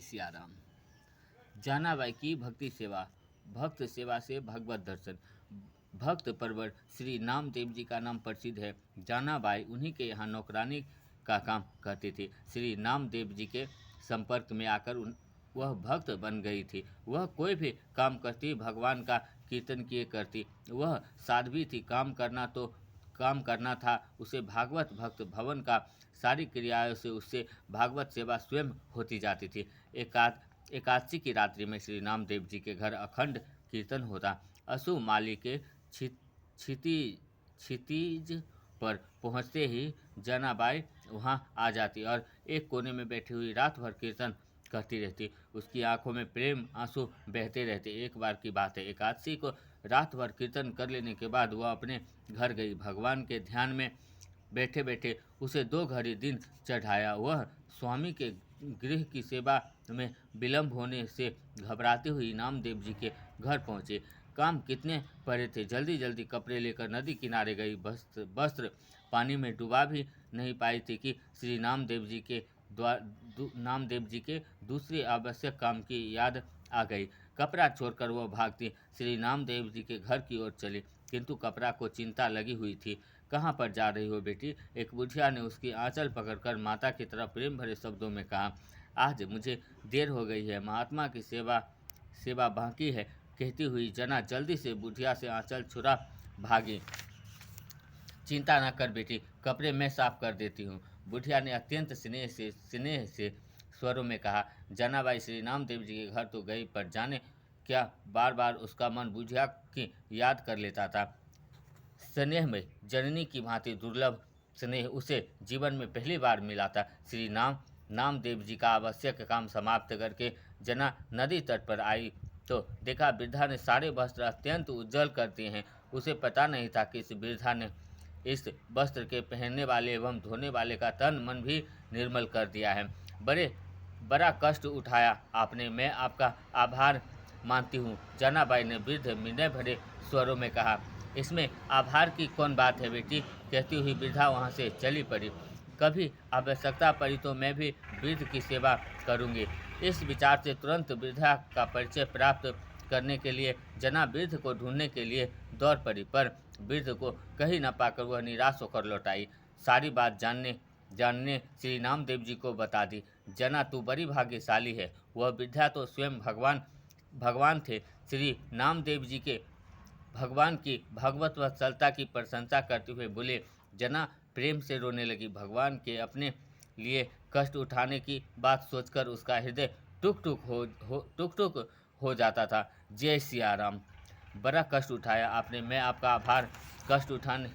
सिया राम। जानाबाई की भक्ति सेवा। भक्त सेवा से भगवत दर्शन। भक्त परवर श्री नामदेव जी का नाम प्रसिद्ध है। जानाबाई उन्हीं के यहाँ नौकरानी का काम करती थी। श्री नामदेव जी के संपर्क में आकर वह भक्त बन गई थी। वह कोई भी काम करती भगवान का कीर्तन किए करती। वह साध्वी थी। काम करना था उसे भागवत भक्त भवन का। सारी क्रियाओं से उससे भागवत सेवा स्वयं होती जाती थी। एकादशी की रात्रि में श्री नामदेव जी के घर अखंड कीर्तन होता। अशुभ माली के क्षितिज पर पहुंचते ही जनाबाई वहां आ जाती और एक कोने में बैठी हुई रात भर कीर्तन करती रहती। उसकी आंखों में प्रेम आंसू बहते रहते। एक बार की बात है, एकादशी को रात भर कीर्तन कर लेने के बाद वह अपने घर गई। भगवान के ध्यान में बैठे बैठे उसे 2 घड़ी दिन चढ़ाया। वह स्वामी के गृह की सेवा में विलंब होने से घबराती हुई नामदेव जी के घर पहुंचे। काम कितने पड़े थे। जल्दी जल्दी कपड़े लेकर नदी किनारे गई। वस्त्र पानी में डुबा भी नहीं पाई थी कि श्री नामदेव जी के दूसरे आवश्यक काम की याद आ गई। कपड़ा छोड़कर वह भागती श्री नामदेव जी के घर की ओर चली, किंतु कपड़ा को चिंता लगी हुई थी। कहाँ पर जा रही हो बेटी? एक बुढ़िया ने उसकी आंचल पकड़कर माता की तरफ प्रेम भरे शब्दों में कहा। आज मुझे देर हो गई है, महात्मा की सेवा बाकी है, कहती हुई जना जल्दी से बुढ़िया से आंचल छुड़ा भागी। चिंता न कर बेटी, कपड़े मैं साफ कर देती हूँ, बुढ़िया ने अत्यंत स्नेह से स्वरों में कहा। जनाबाई श्री नामदेव जी के घर तो गई, पर जाने क्या बार बार उसका मन बुढ़िया की याद कर लेता था। स्नेह में जननी की भांति दुर्लभ स्नेह उसे जीवन में पहली बार मिला था। श्री नामदेव जी का आवश्यक काम समाप्त करके जना नदी तट पर आई तो देखा वृद्धा ने सारे वस्त्र अत्यंत उज्जवल करते हैं। उसे पता नहीं था कि इस वृद्धा ने इस वस्त्र के पहनने वाले एवं धोने वाले का तन मन भी निर्मल कर दिया है। बड़ा कष्ट उठाया आपने, मैं आपका आभार मानती हूँ, जनाबाई ने वृद्ध विनय भरे स्वरों में कहा। इसमें आभार की कौन बात है बेटी, कहती हुई वृद्धा वहाँ से चली पड़ी। कभी आवश्यकता पड़ी तो मैं भी वृद्ध की सेवा करूँगी। इस विचार से तुरंत वृद्धा का परिचय प्राप्त करने के लिए जना वृद्ध को ढूंढने के लिए दौड़ पड़ी, पर वृद्ध को कहीं न पाकर वह निराश होकर लौट आई। सारी बात जानने श्री नामदेव जी को बता दी। जना तू बड़ी भाग्यशाली है। वह वृद्धा तो स्वयं भगवान थे। श्री नामदेव जी के भगवान की भगवत वत्सलता की प्रशंसा करते हुए बोले। जना प्रेम से रोने लगी। भगवान के अपने लिए कष्ट उठाने की बात सोचकर उसका हृदय टुक टुक हो जाता था। जय सिया राम। बड़ा कष्ट उठाया आपने, मैं आपका आभार। कष्ट उठाने